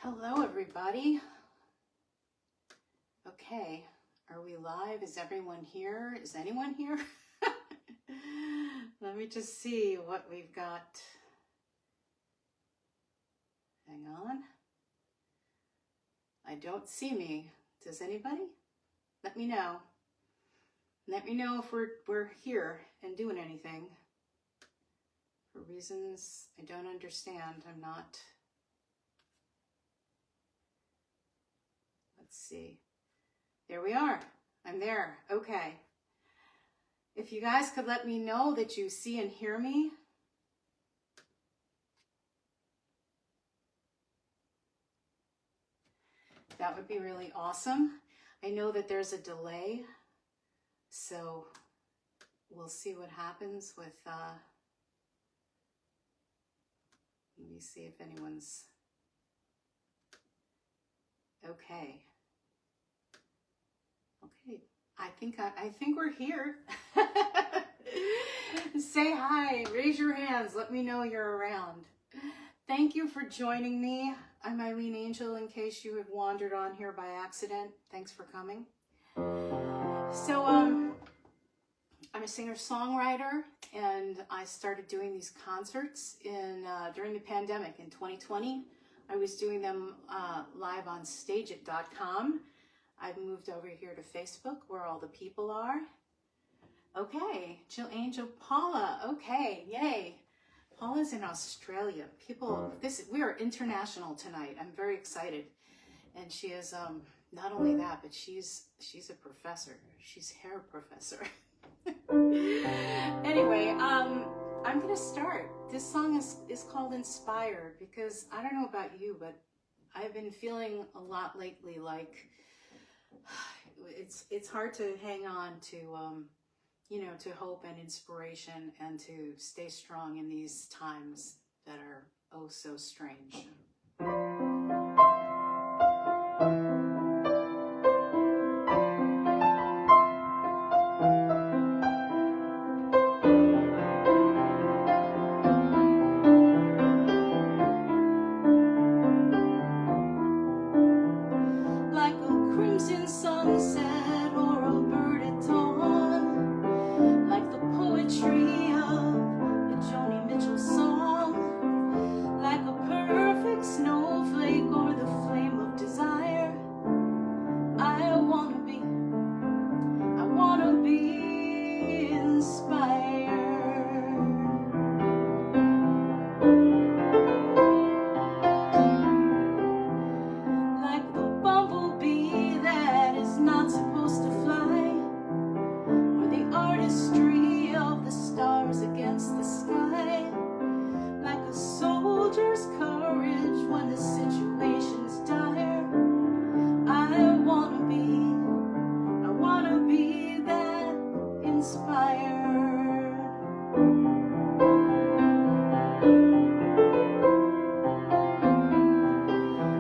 Hello, everybody. Okay, are we live? Is everyone here? Is anyone here? Let me just see what we've got. Hang on. I don't see me. Does anybody? Let me know. Let me know if we're here and doing anything. For reasons I don't understand, I'm not. Let's see. There we are. I'm there. Okay. If you guys could let me know that you see and hear me. That would be really awesome. I know that there's a delay, so we'll see what happens with, let me see if anyone's, okay. Okay, I think we're here. Say hi, raise your hands, let me know you're around. Thank you for joining me. I'm Ilene Angel, in case you had wandered on here by accident. Thanks for coming. So, I'm a singer-songwriter, and I started doing these concerts during the pandemic in 2020. I was doing them live on stageit.com. I've moved over here to Facebook, where all the people are. Okay, Jill Angel, Paula. Okay, yay. Paula's in Australia. People, we are international tonight. I'm very excited. And she is not only that, but she's a professor. She's hair professor. Anyway, I'm gonna start. This song is called Inspired, because I don't know about you, but I've been feeling a lot lately like it's hard to hang on to to hope and inspiration, and to stay strong in these times that are oh so strange. Like a crimson sunset or a bird at dawn, like the poetry of a Joni Mitchell song, like a perfect snowflake or the flame of desire. I wanna be inspired. Like the bumblebee that is not supposed to fly, or the artistry of the stars against the sky, like a soldier's courage when the situation's dire. I wanna be that inspired.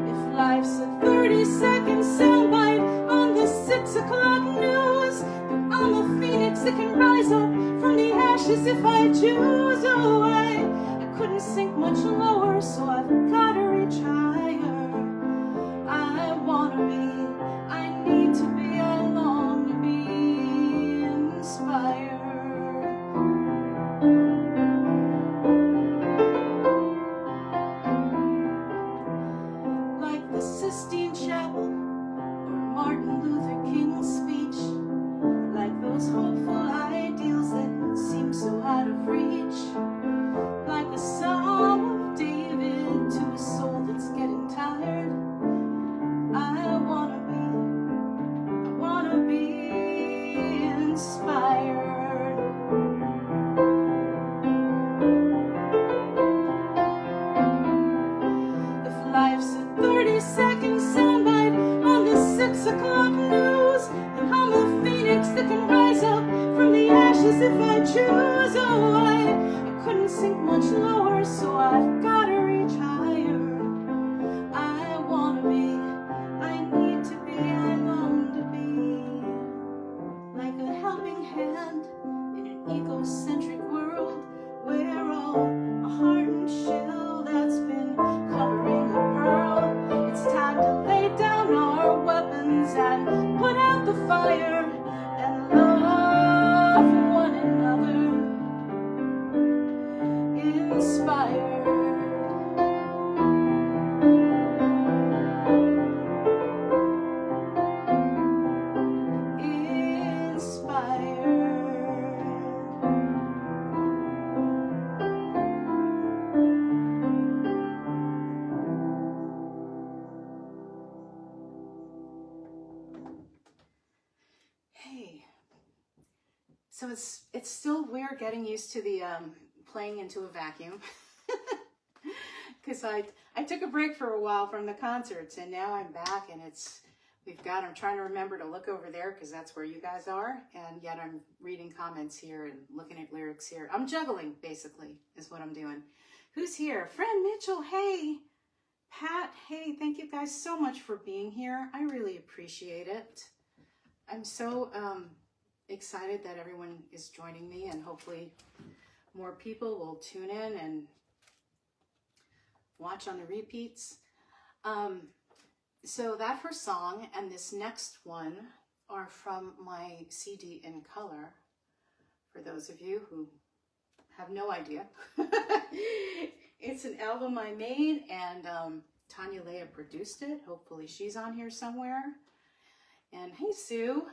If life's a 30-second soundbite on the 6 o'clock news, then I'm a phoenix that can rise up from the ashes if I choose. Oh, I couldn't sink much lower, so I've gotta reach higher. I need to be, I long to be inspired. Like the Sistine Chapel or Martin Luther King's speech, like those hopeful ideals that seem so out of reach, like a Psalm of David to a soul that's getting tired. I wanna be inspired. If life's a 30-second soundbite on the 6 o'clock news, then I'm a phoenix that can rise up from the ashes if I choose. Oh, I couldn't sink much lower, so I've gotta reach higher. I need to be, I long to be, like a helping hand in an egocentric world where all a hardened shell that's been covering a pearl, it's So it's still weird getting used to the playing into a vacuum, because I took a break for a while from the concerts, and now I'm back, and I'm trying to remember to look over there because that's where you guys are, and yet I'm reading comments here and looking at lyrics here. I'm juggling, basically, is what I'm doing. Who's here? Friend Mitchell, hey. Pat, hey, thank you guys so much for being here. I really appreciate it. I'm so excited that everyone is joining me, and hopefully more people will tune in and watch on the repeats. So that first song and this next one are from my CD in color, for those of you who have no idea. It's an album I made, and Tanya, Leah produced it. Hopefully she's on here somewhere. And hey, Sue.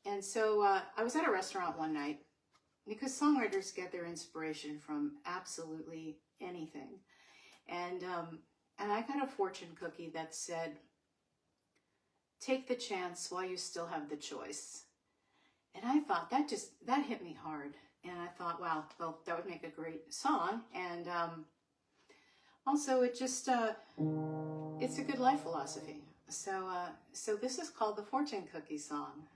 And so I was at a restaurant one night, because songwriters get their inspiration from absolutely anything. And I got a fortune cookie that said, "Take the chance while you still have the choice." And I thought that hit me hard. And I thought, wow, well, that would make a great song. And also it just, it's a good life philosophy. So this is called the Fortune Cookie Song.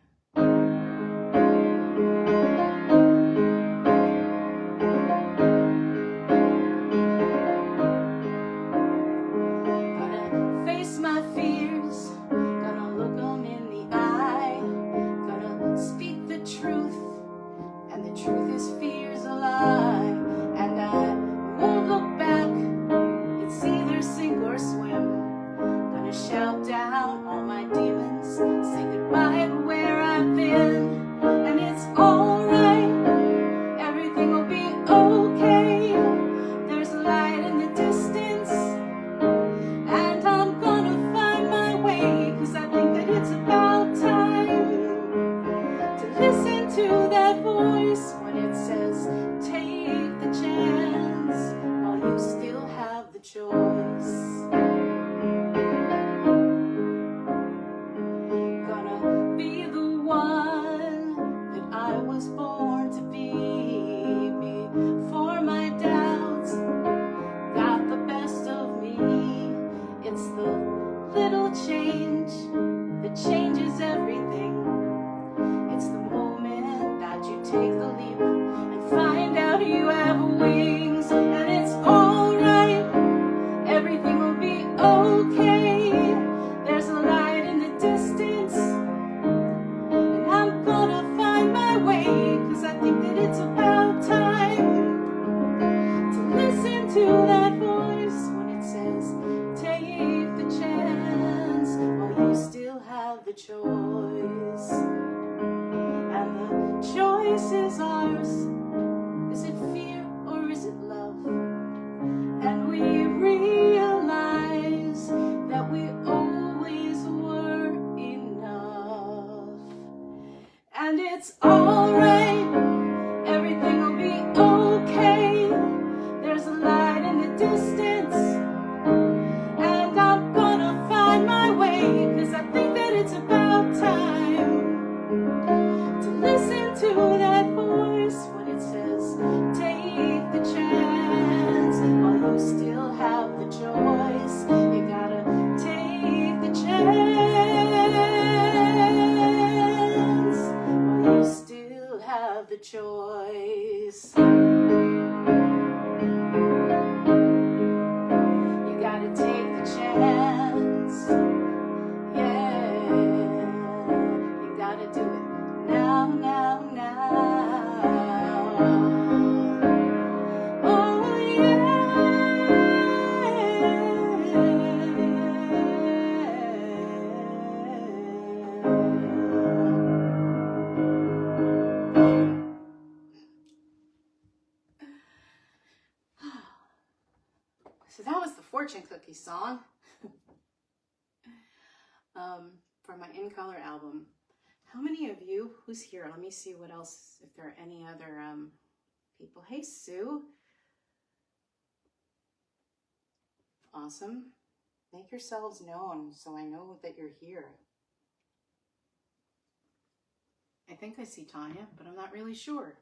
Gonna face my fears, gonna look them in the eye, gonna speak the truth, and the truth is fear's a lie, and I won't look back, it's either sink or swim, gonna shout down all my demons, say goodbye to where I've been, and it's alright, everything will be okay, there's a light in the distance, and I'm gonna find my way, cause I think that it's about time to listen to that voice when it says, take the chance while you still have the choice. Gonna be the one that I was born to be before my doubts got the best of me. It's the little change that changes everything. It's the moment that you take the leap and find out you have wings, and it's alright, everything will be okay. There's a light in the distance, and I'm gonna find my way, cause I think that it's about time to listen to that voice when it says, take the chance while you still have the choice. And the choice is ours. Is it fear or is it love? And we realize that we always were enough. And it's alright, everything will be okay. There's a light in the distance, and I'm gonna find my way, cause I think that it's about time So that was the fortune cookie song from my In Color album. How many of you, who's here? Let me see what else, if there are any other people. Hey, Sue. Awesome. Make yourselves known so I know that you're here. I think I see Tanya, but I'm not really sure.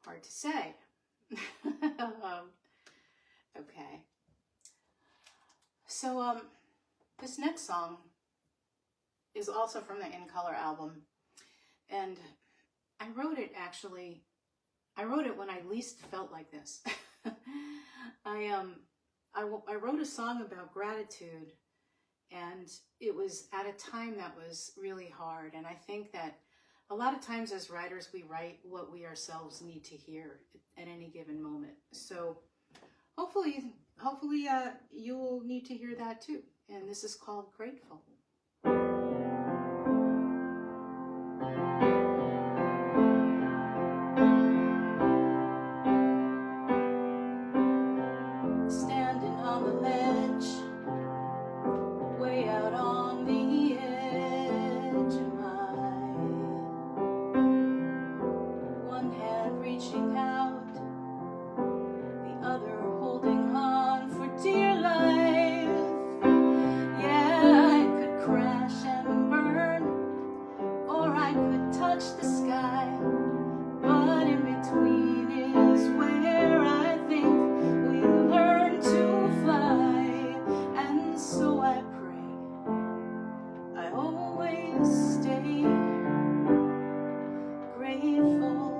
Hard to say. Okay. So this next song is also from the In Color album, and I wrote it when I least felt like this. I wrote a song about gratitude, and it was at a time that was really hard. And I think that a lot of times as writers, we write what we ourselves need to hear at any given moment. So hopefully you will need to hear that too. And this is called Grateful. Standing on the ledge, way out on the edge, am I? One hand reaching out, the other holding on for dear life. Yeah, I could crash and burn, or I could touch the sky, but in between is where I think we learn to fly. And so I pray I always stay grateful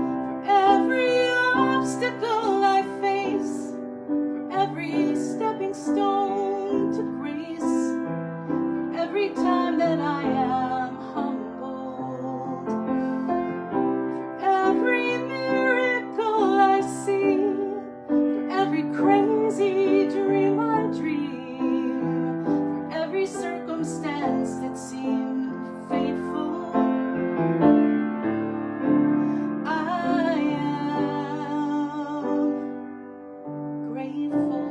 for every obstacle I face, for every stepping stone to grace, for every time that I am humbled, for every miracle I see, for every crazy dream I dream, for every circumstance that seemed fateful. I am grateful.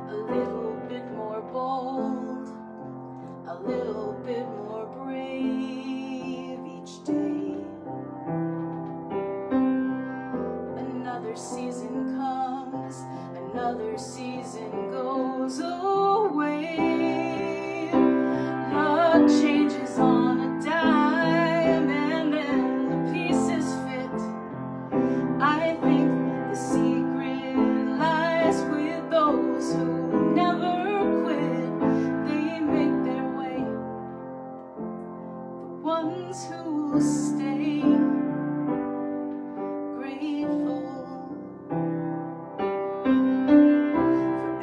A little bit more bold, a little bit more brave each day. Another season comes, another season goes away. Luck changes on a dime, and then the pieces fit. I think the secret lies with those who never quit. They make their way, the ones who stay grateful for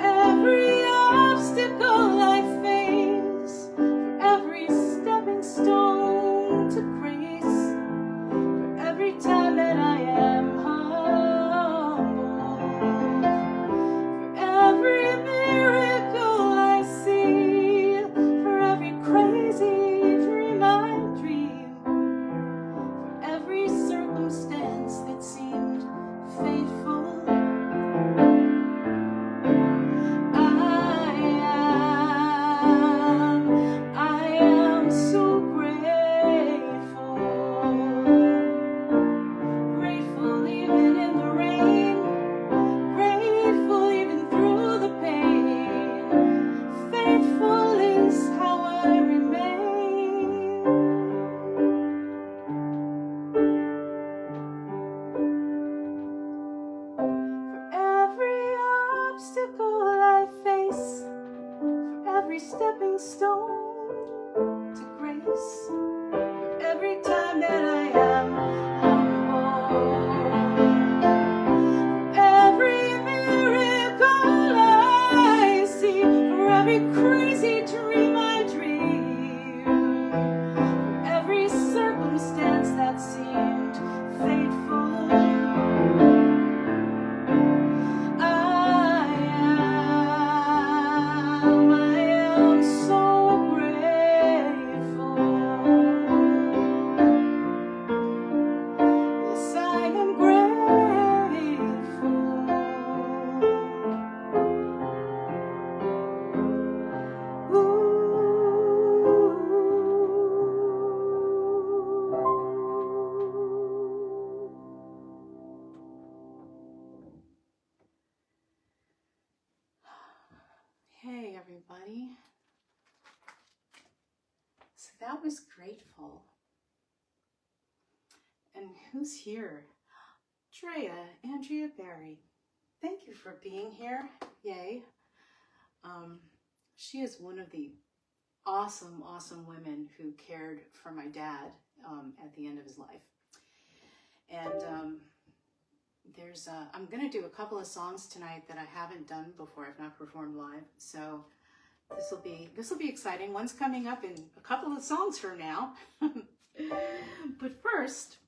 every obstacle I face, for every stepping stone to grace, for every time that I am humble, for every miracle I see, for every crazy dream I dream, that was grateful. And who's here? Andrea Berry. Thank you for being here. Yay. She is one of the awesome, awesome women who cared for my dad at the end of his life. And I'm going to do a couple of songs tonight that I haven't done before. I've not performed live. So this will be exciting. One's coming up in a couple of songs from now. But first,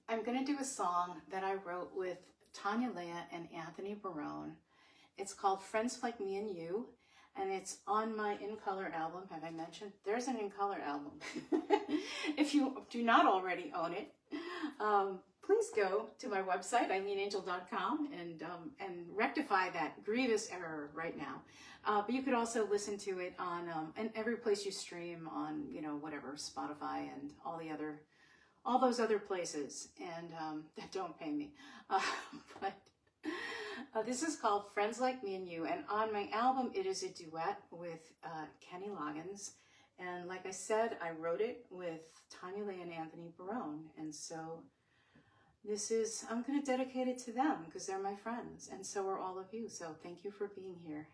I'm going to do a song that I wrote with Tanya, Leah, and Anthony Barone. It's called Friends Like Me and You, and it's on my In Color album. Have I mentioned? There's an In Color album. If you do not already own it, please go to my website, ileneangel.com, and rectify that grievous error right now. But you could also listen to it on and every place you stream on, whatever, Spotify and all those other places, and that don't pay me. But this is called Friends Like Me and You, and on my album it is a duet with Kenny Loggins, and like I said, I wrote it with Tanya, Leah, and Anthony Barone, and so I'm going to dedicate it to them because they're my friends, and so are all of you, so thank you for being here.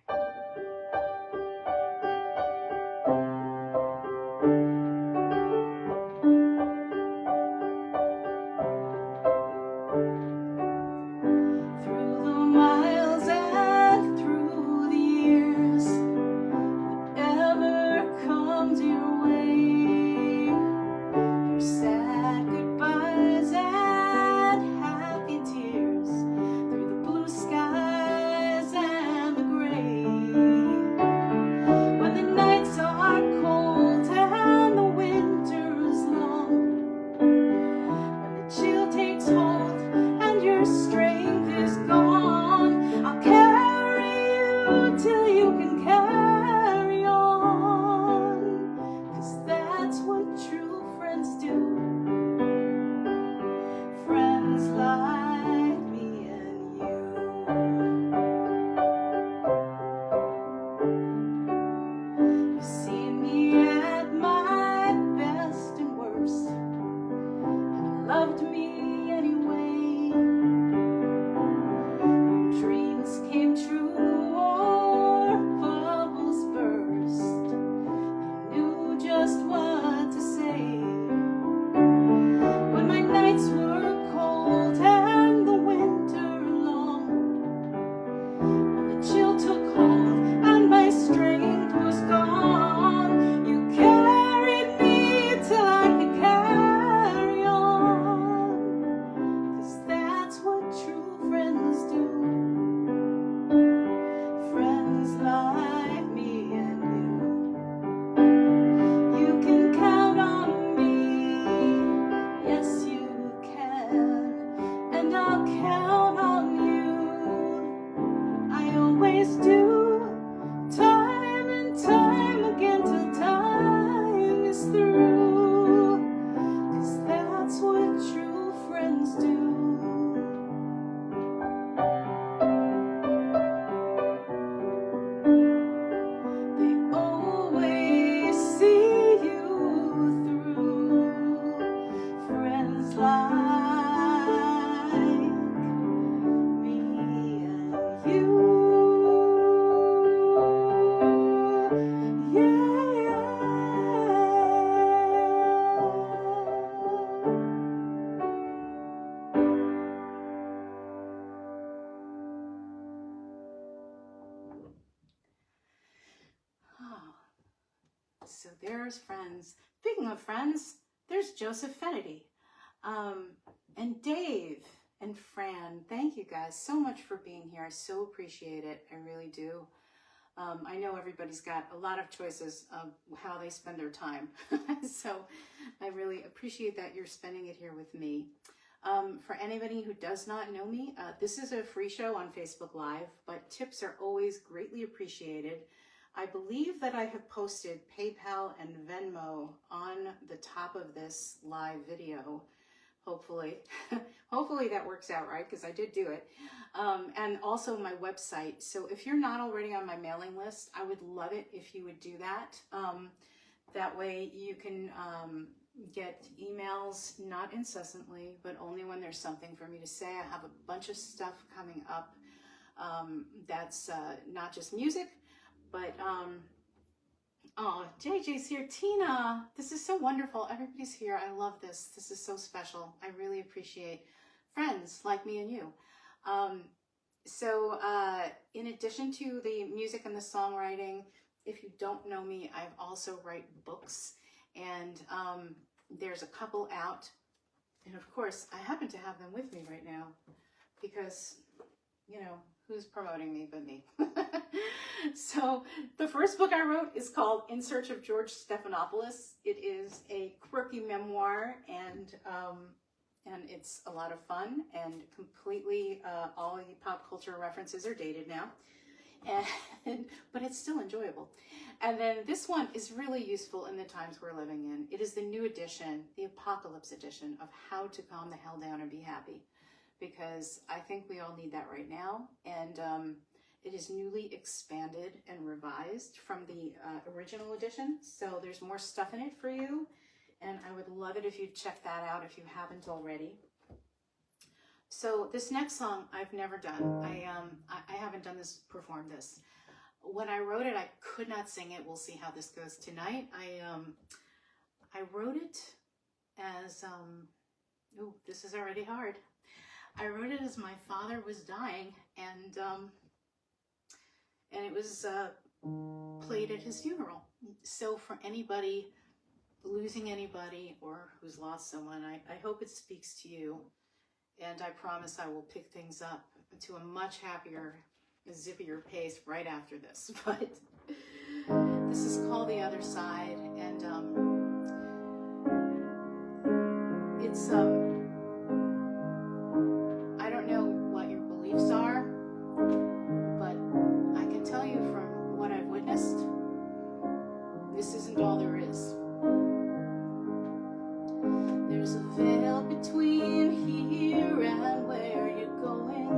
So there's Friends. Speaking of friends, there's Joseph Fennedy, and Dave and Fran. Thank you guys so much for being here. I so appreciate it. I really do. I know everybody's got a lot of choices of how they spend their time. So I really appreciate that you're spending it here with me. For anybody who does not know me, this is a free show on Facebook Live, but tips are always greatly appreciated. I believe that I have posted PayPal and Venmo on the top of this live video. Hopefully, hopefully that works out right, because I did do it. And also my website. So if you're not already on my mailing list, I would love it if you would do that. That way you can get emails, not incessantly, but only when there's something for me to say. I have a bunch of stuff coming up that's not just music, but oh, JJ's here. Tina, this is so wonderful. Everybody's here. I love this. This is so special. I really appreciate friends like me and you. So in addition to the music and the songwriting, if you don't know me, I also write books, and there's a couple out. And of course, I happen to have them with me right now because, you know, who's promoting me but me? So the first book I wrote is called In Search of George Stephanopoulos. It is a quirky memoir, and it's a lot of fun, and completely all the pop culture references are dated now, but it's still enjoyable. And then this one is really useful in the times we're living in. It is the new edition, the apocalypse edition of How to Calm the Hell Down and Be Happy, because I think we all need that right now. And it is newly expanded and revised from the original edition, so there's more stuff in it for you, and I would love it if you check that out if you haven't already. So this next song I've never done. I haven't done this, performed this. When I wrote it, I could not sing it. We'll see how this goes tonight. I wrote it as ooh, this is already hard. I wrote it as my father was dying, and it was played at his funeral. So for anybody losing anybody or who's lost someone, I hope it speaks to you. And I promise I will pick things up to a much happier, zippier pace right after this. But this is called The Other Side, and it's I don't know what your beliefs are, but I can tell you from what I've witnessed, this isn't all there is. There's a veil between here and where you're going,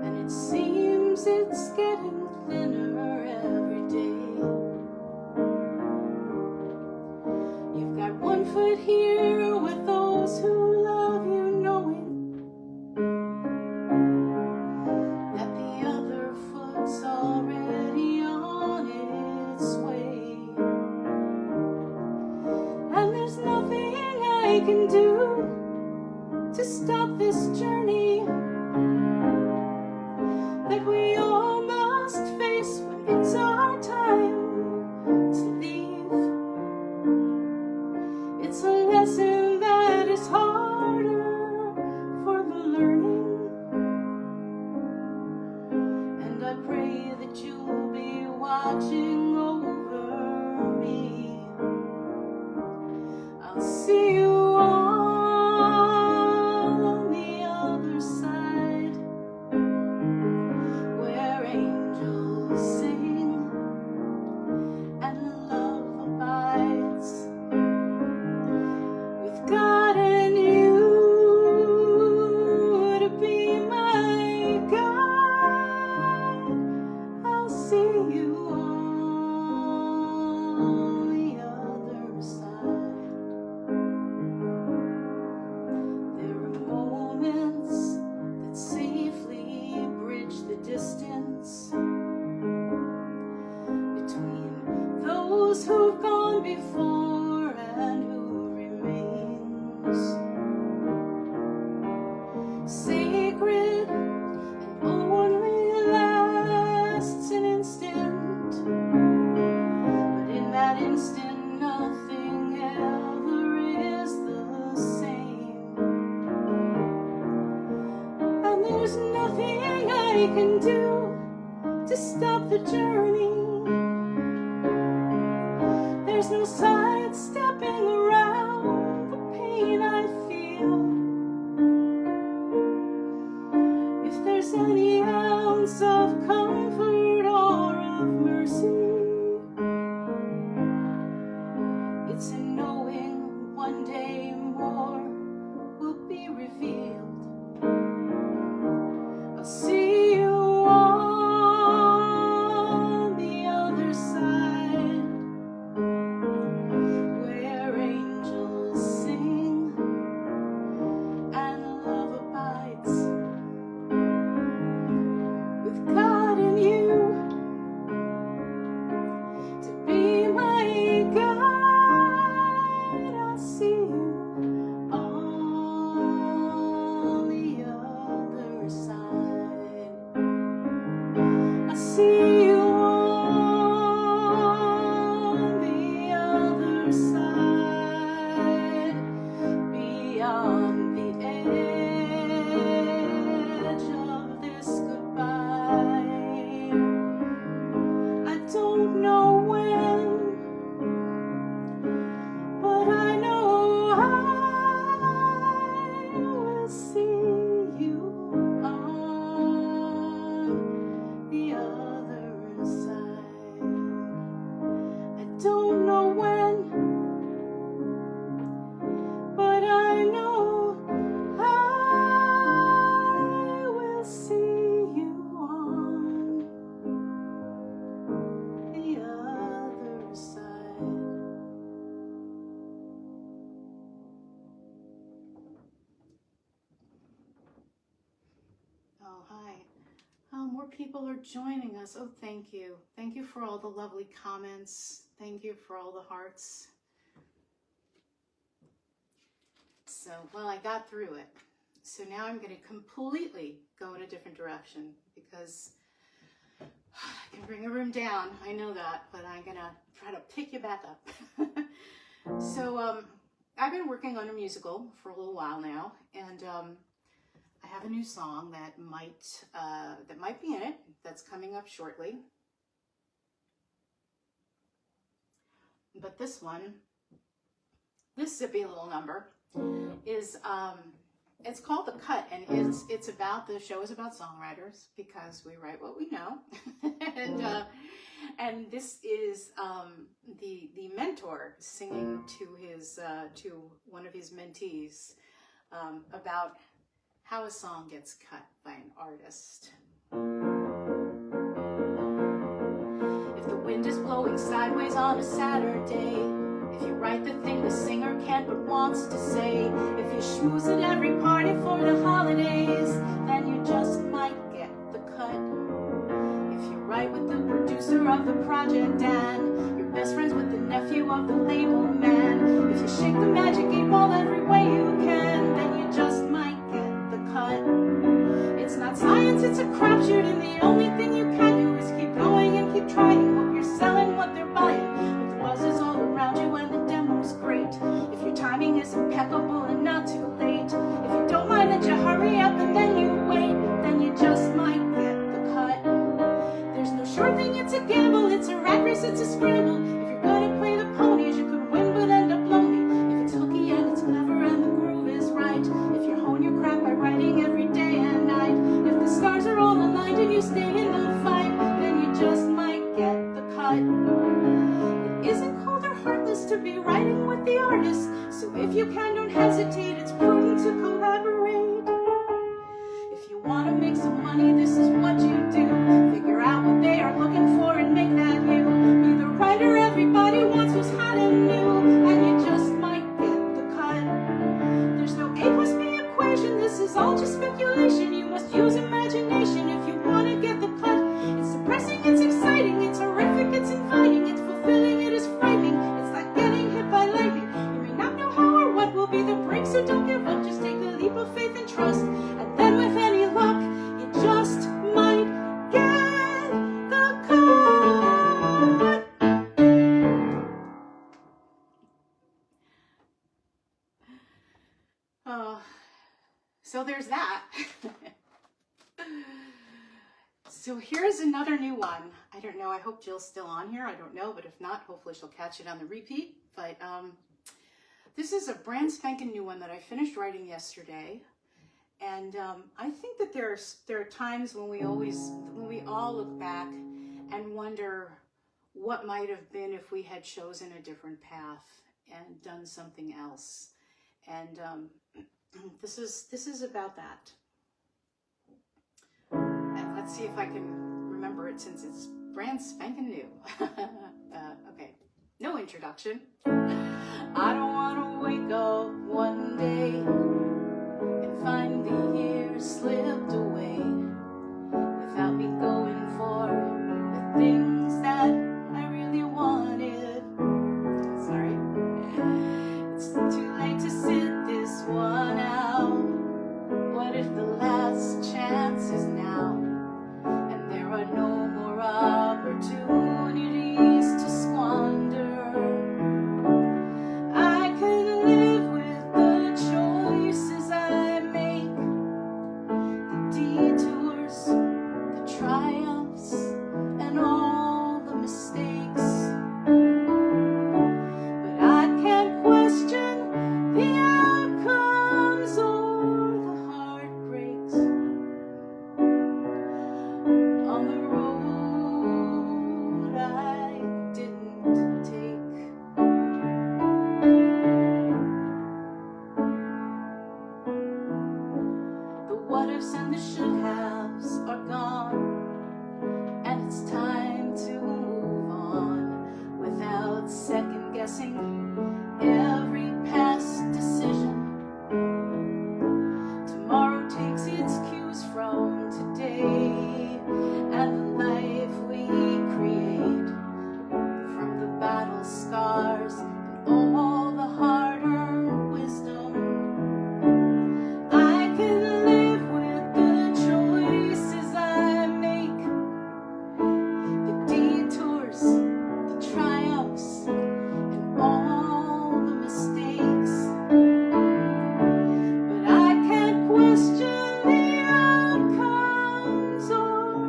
and it seems it's getting thinner every day. You've got one foot here with those who love you, knowing that the other foot's already on its way. And there's nothing I can do to stop this journey that we all must face when it's our time to leave. It's a lesson that is harder for the learning, and I pray that you'll be watching over me. I'll see you on the other side, where angels sing and love abides, with God and you to be my guide. I'll see you on the other side. There are moments that safely bridge the distance between those who've gone before and who remains. Sacred and only lasts an instant, but in that instant nothing ever is the same. And there's nothing I can do to stop the journey. There's no sidestepping around the pain I feel. If there's any ounce of comfort or of mercy, it's in knowing one day more will be revealed. I'll see you on the other side. don't know when, but I know I will see you on the other side. Oh, hi. More people are joining us. Oh, thank you. Thank you for all the lovely comments. Thank you for all the hearts. So, well, I got through it. So now I'm going to completely go in a different direction because I can bring a room down. I know that, but I'm going to try to pick you back up. So, I've been working on a musical for a little while now, and I have a new song that might be in it, that's coming up shortly. But this zippy little number is, it's called The Cut, and it's about, the show is about songwriters because we write what we know. And this is the mentor singing to his to one of his mentees about how a song gets cut by an artist. If the wind is blowing sideways on a Saturday, if you write the thing the singer can't but wants to say, if you schmooze at every party for the holidays, then you just might get the cut. If you write with the producer of the project and you're best friends with the nephew of the label man, if you shake the magic 8-ball every way you can, then you just might cut. It's not science, it's a crapshoot, and the only thing you can do is keep going and keep trying. What you're selling, what they're buying, but the buzz is all around you and the demo's great. If your timing is impeccable and not too late, if you don't mind that you hurry up and then you wait, then you just might get the cut. There's no sure thing, it's a gamble, it's a rat race, it's a scramble. If you're gonna play the ponies, you could win but end up lonely. If it's hooky and it's clever and the groove is right, if you hone your craft by writing every day and night, if the stars are all aligned and you stay in the fight, then you just might get the cut. It isn't cold or heartless to be writing with the artist, so if you can, don't hesitate, it's prudent to collaborate. If you want to make some money, this is what you do. Figure out what they are looking for and make that you. Be the writer everybody wants who's hot and new, and you just might get the cut. There's no A plus B equation, this is all just speculation. You must use imagination if you want to get the cut. It's depressing, it's exciting, it's horrific, it's inviting, it's fulfilling, it is frightening. It's like getting hit by lightning. You may not know how or what will be the break, so don't give up. Just take a leap of faith and trust, and then with any luck, you just might get the cut. So there's that. So here's another new one. I don't know, I hope Jill's still on here. I don't know, but if not, hopefully she'll catch it on the repeat. But this is a brand spanking new one that I finished writing yesterday. And I think that there are times when we all look back and wonder what might have been if we had chosen a different path and done something else. And this is about that. And let's see if I can remember it since it's brand spanking new. Okay, no introduction. I don't want to wake up one day and find the years slipped away without me going for the things that I really wanted. Sorry. It's too late to sit this one out. What if the last chance is now and there are no more opportunities to squander? I can live with the choices I make triumphs and all the mistakes. But I can't question the outcomes or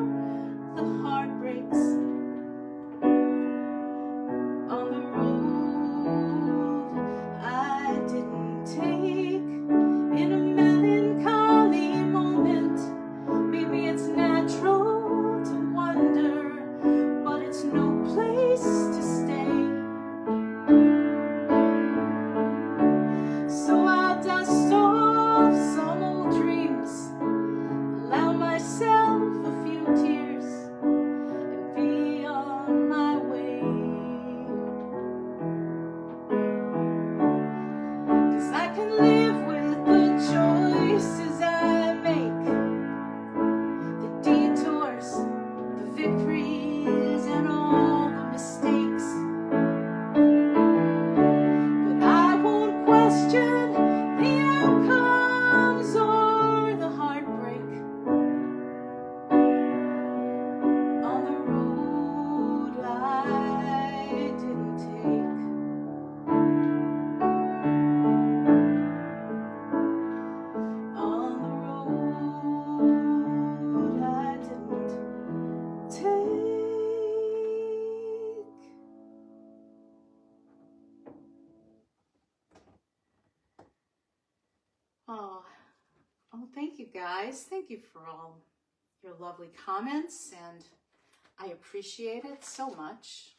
the heartbreaks on the road I didn't take. In a melancholy moment, maybe it's natural to wonder, but it's no place to stay. So I'll dust off some old dreams, allow myself a few tears, and be on my way. 'Cause I can live with the choices I make, the detours, the victories, and all the mistakes. But I won't question the outcomes or the heartbreak on the road I didn't take. On the road I didn't take. Oh, thank you guys. Thank you for all your lovely comments, and I appreciate it so much.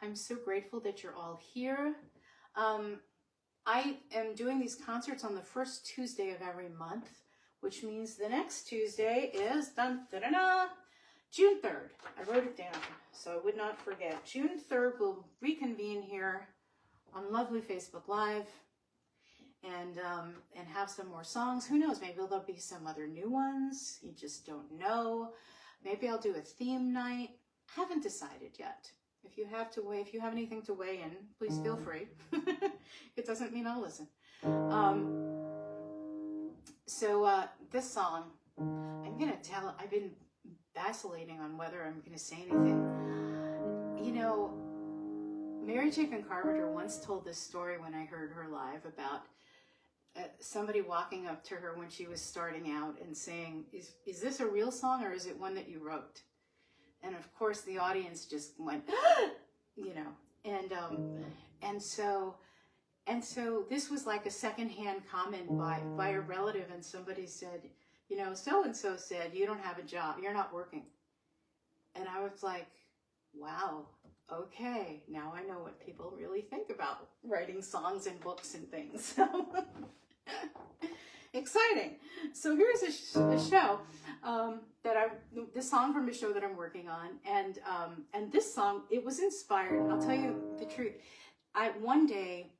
I'm so grateful that you're all here. I am doing these concerts on the first Tuesday of every month, which means the next Tuesday is June 3rd. I wrote it down so I would not forget. June 3rd, we'll reconvene here on lovely Facebook Live and have some more songs. Who knows? Maybe there'll be some other new ones. You just don't know. Maybe I'll do a theme night. Haven't decided yet. If you have anything to weigh in, please feel free. It doesn't mean I'll listen. This song, I've been vacillating on whether I'm gonna say anything. You know, Mary J. Carpenter once told this story when I heard her live about somebody walking up to her when she was starting out and saying, is this a real song or is it one that you wrote? And of course the audience just went, you know, and so this was like a secondhand comment by a relative, and somebody said, you know, so-and-so said, you don't have a job, you're not working. And I was like, wow, okay, now I know what people really think about writing songs and books and things. Exciting. So here's a show this song from a show that I'm working on, and this song, it was inspired. I'll tell you the truth. One day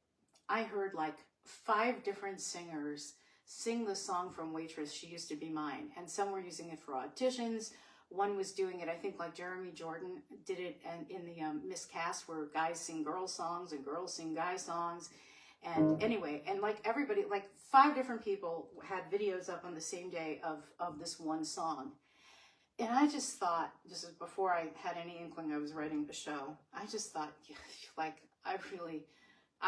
I heard like 5 different singers sing the song from Waitress, She Used to Be Mine, and some were using it for auditions. One was doing it, I think, like Jeremy Jordan did it, and in the miscast where guys sing girl songs and girls sing guy songs. And anyway, and like everybody, like 5 different people had videos up on the same day of this one song. And I just thought, this is before I had any inkling I was writing the show, I just thought, like, I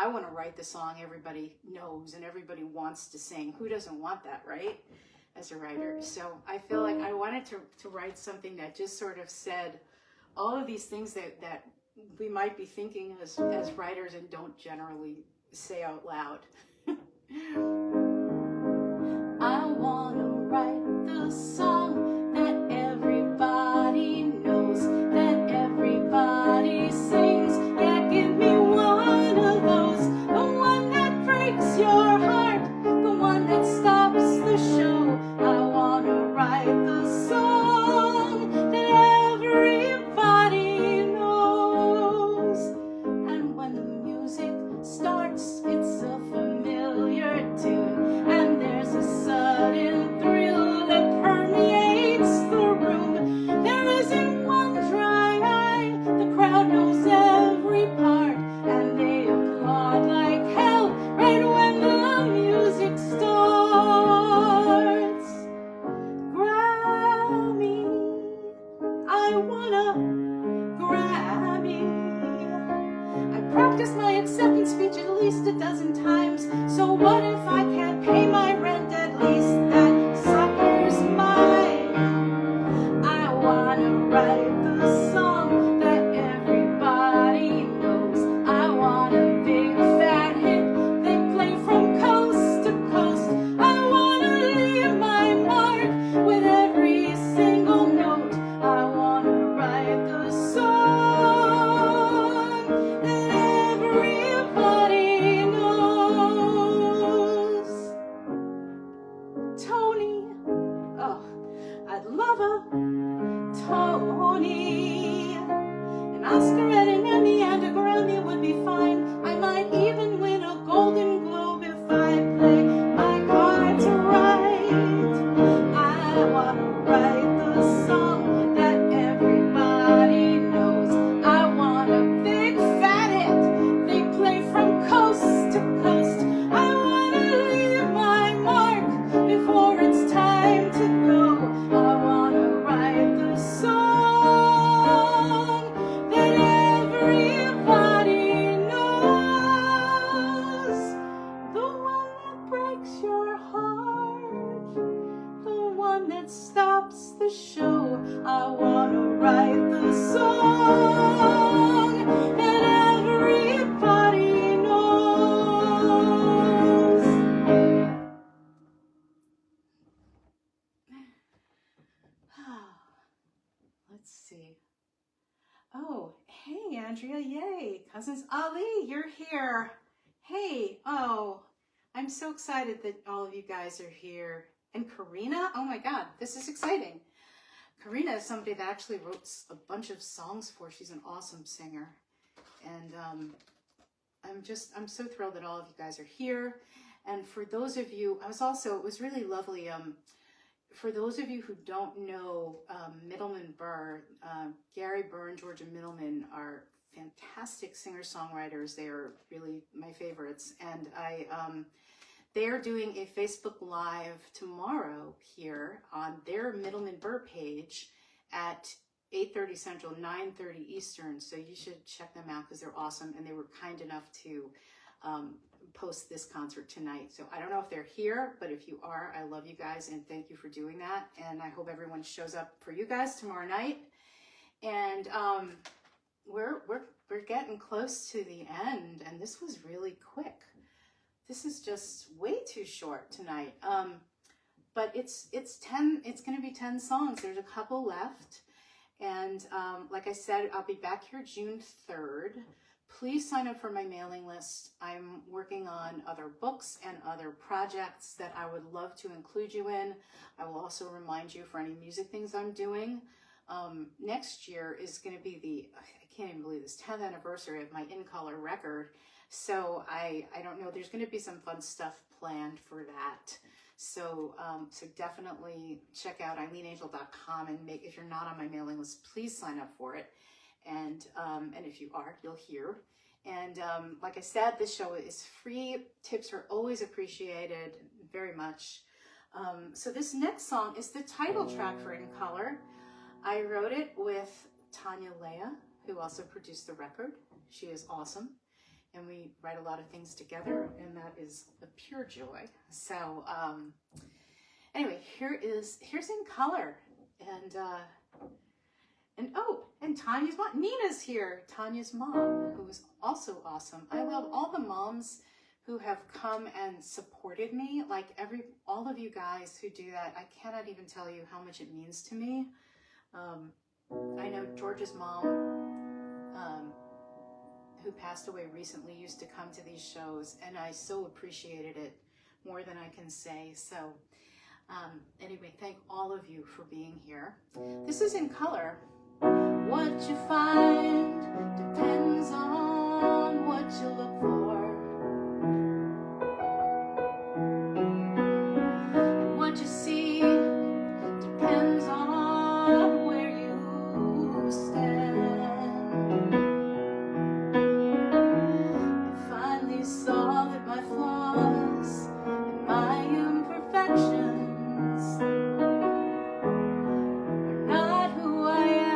want to write the song everybody knows and everybody wants to sing. Who doesn't want that, right? As a writer. So I feel like I wanted to write something that just sort of said all of these things that we might be thinking as writers and don't generally say out loud. I want to write the song that everybody knows, that everybody sings. Yeah, give me one of those, the one that breaks your heart, the one that stops the show. I want to write the song that everybody knows. And when the music starts, it's a familiar tune, and there's a sudden practiced my acceptance speech at least a dozen times. So what if I can't pay my rent at least? That sucker's mine. I wanna write the song that everybody knows. I want a big fat hit they play from coast to coast. I wanna leave my mark with every single note. I wanna write the song that everybody knows. Tony, oh, I'd love a Tony, an Oscar and an Emmy and a Grammy would be fine. I might even win a Golden Globe if I play my cards right. I want to write the song that everybody knows. I want a big fat hit they play from coast to coast. I want to leave my mark before it's time to go. I want to write the song that everybody knows. The one that breaks your heart, the one that stops the show. I want to write the song that everybody knows. Let's see. Oh, hey, Andrea, yay. Cousins Ali, you're here. Hey, oh, I'm so excited that all of you guys are here. And Karina, oh my God, this is exciting. Karina is somebody that actually wrote a bunch of songs for. She's an awesome singer. And I'm so thrilled that all of you guys are here. And for those of you, it was really lovely. For those of you who don't know Middleman Burr, Gary Burr and Georgia Middleman are fantastic singer-songwriters. They are really my favorites. And they are doing a Facebook Live tomorrow here on their Middleman Burr page at 8:30 Central, 9:30 Eastern. So you should check them out because they're awesome. And they were kind enough to post this concert tonight. So I don't know if they're here, but if you are, I love you guys and thank you for doing that. And I hope everyone shows up for you guys tomorrow night. And we're getting close to the end, and this was really quick. This is just way too short tonight. But it's going to be 10 songs. There's a couple left. And like I said, I'll be back here June 3rd. Please sign up for my mailing list. I'm working on other books and other projects that I would love to include you in. I will also remind you for any music things I'm doing. Next year is going to be I can't even believe this, 10th anniversary of my In Color record. So I don't know, there's going to be some fun stuff planned for that. So definitely check out IleneAngel.com and if you're not on my mailing list, please sign up for it. And if you are, you'll hear. And like I said, this show is free. Tips are always appreciated very much. So this next song is the title track for In Color. I wrote it with Tanya, Leah, who also produced the record. She is awesome. And we write a lot of things together, and that is a pure joy. So anyway, here's In Color. And Tanya's mom, Nina's here, Tanya's mom, who is also awesome. I love all the moms who have come and supported me, like all of you guys who do that. I cannot even tell you how much it means to me. I know George's mom, who passed away recently, used to come to these shows, and I so appreciated it more than I can say. So anyway, thank all of you for being here. This is In Color. What you find depends on what you look for, and what you see depends on where you stand. I finally saw that my flaws and my imperfections are not who I am.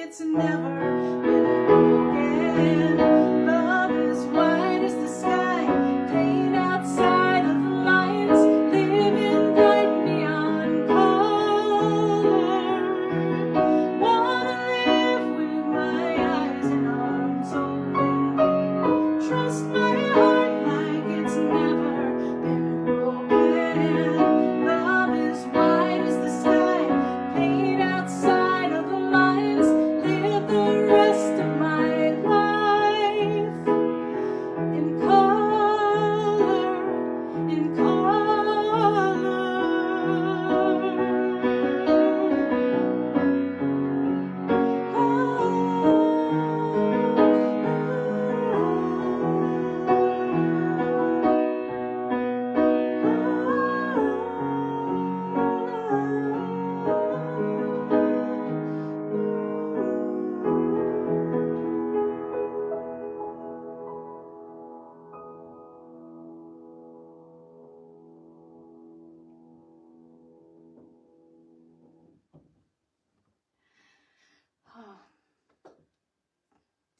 it's never been broken. Love is white as the sky, paint outside of the lines, live in bright neon color. Wanna live with my eyes and arms open. Trust my heart like it's never been broken. Love is white as the sky, paint outside of the lines, live the rest of my life in color, in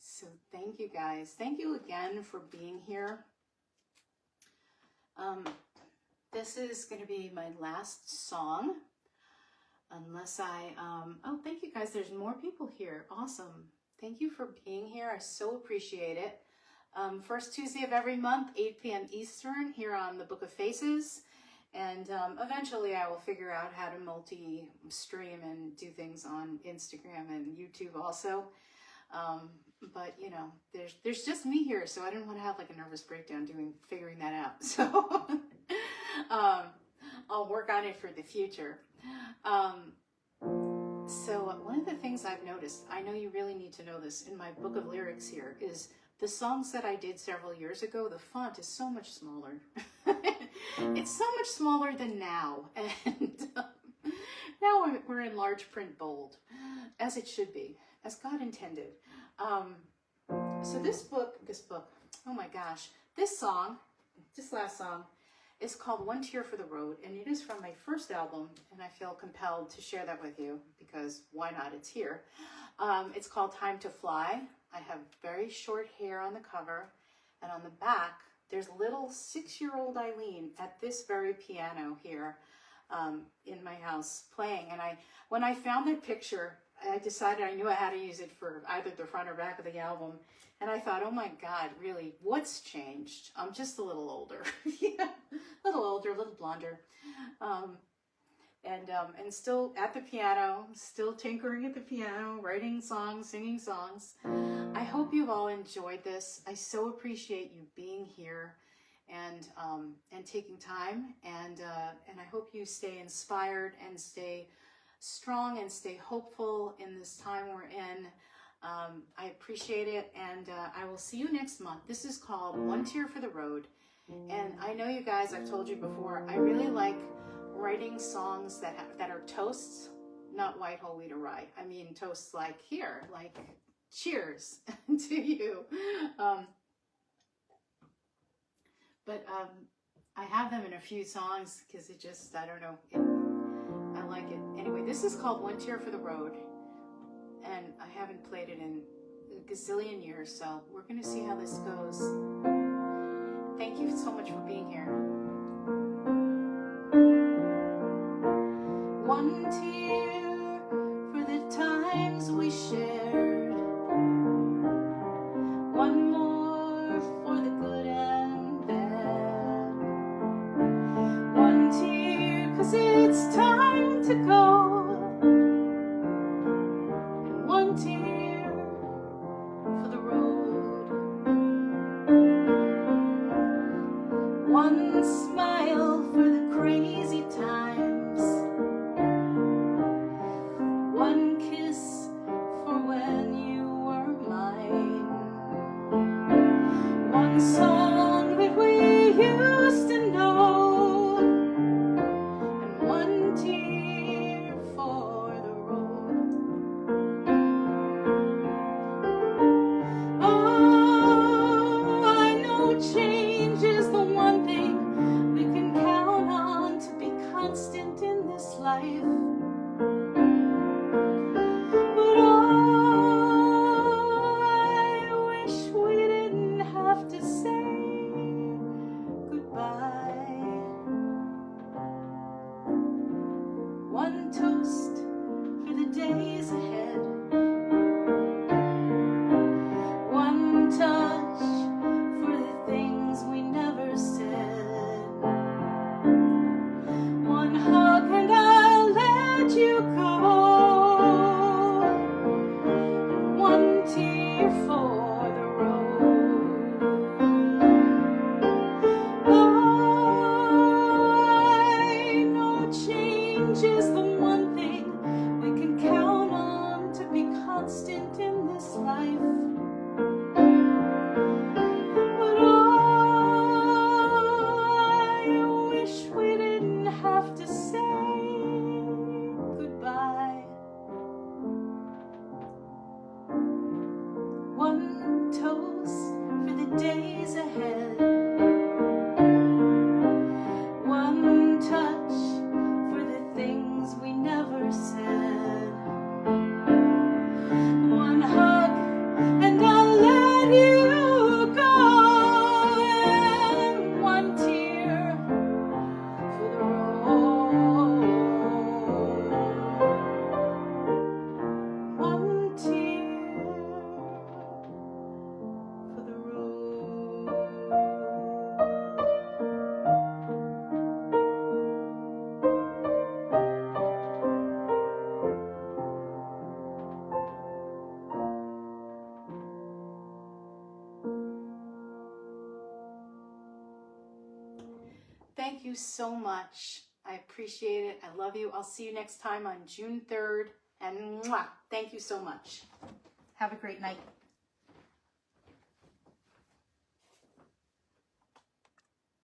So thank you guys. Thank you again for being here. This is going to be my last song, unless I, oh, thank you guys. There's more people here. Awesome. Thank you for being here. I so appreciate it. First Tuesday of every month, 8 p.m. Eastern, here on the Book of Faces. And eventually I will figure out how to multi-stream and do things on Instagram and YouTube also. But you know, there's just me here, so I didn't want to have like a nervous breakdown figuring that out. So I'll work on it for the future. So one of the things I've noticed, I know you really need to know this, in my book of lyrics here, is the songs that I did several years ago, the font is so much smaller. It's so much smaller than now. And now we're in large print bold, as it should be, as God intended. So this book, oh my gosh, this last song is called One Tear for the Road, and it is from my first album, and I feel compelled to share that with you, because why not, it's here. It's called Time to Fly. I have very short hair on the cover, and on the back, there's little 6-year-old Ilene at this very piano here in my house playing. And when I found that picture, I decided I knew I had to use it for either the front or back of the album. And I thought, oh my God, really, what's changed? I'm just a little older. Yeah, a little older, a little blonder. And still at the piano, still tinkering at the piano, writing songs, singing songs. I hope you've all enjoyed this. I so appreciate you being here and taking time. And I hope you stay inspired and stay strong and stay hopeful in this time we're in. I appreciate it, and I will see you next month. This is called One Tear for the Road. And I know you guys, I've told you before, I really like writing songs that are toasts, not white whole wheat or rye. I mean toasts like here, like cheers to you. But I have them in a few songs because it just, I don't know, I like it. Anyway, this is called One Tear for the Road, and I haven't played it in a gazillion years, so we're going to see how this goes. Thank you so much for being here. One tear for the times we shared, one more for the good and bad, one tear 'cause it's time to go, and one tear for the road, one smile for the crazy times, one kiss for when you were mine, one song that we used to know, and one tear for the road. Oh, I know change is the one thing we can count on to be constant in this life. But days ahead. One touch for the things we never said. One hug and I'll let you go. One tear for the road. I know change is the one thing we can count on to be constant in this life. But I wish we didn't have to say goodbye. One toast for the days ahead. One touch for the things we never said. One hug and I'll let you go. And one tear for the road. One tear for the road. Thank you so much. I appreciate it. I love you. I'll see you next time on June 3rd. And mwah, thank you so much. Have a great night.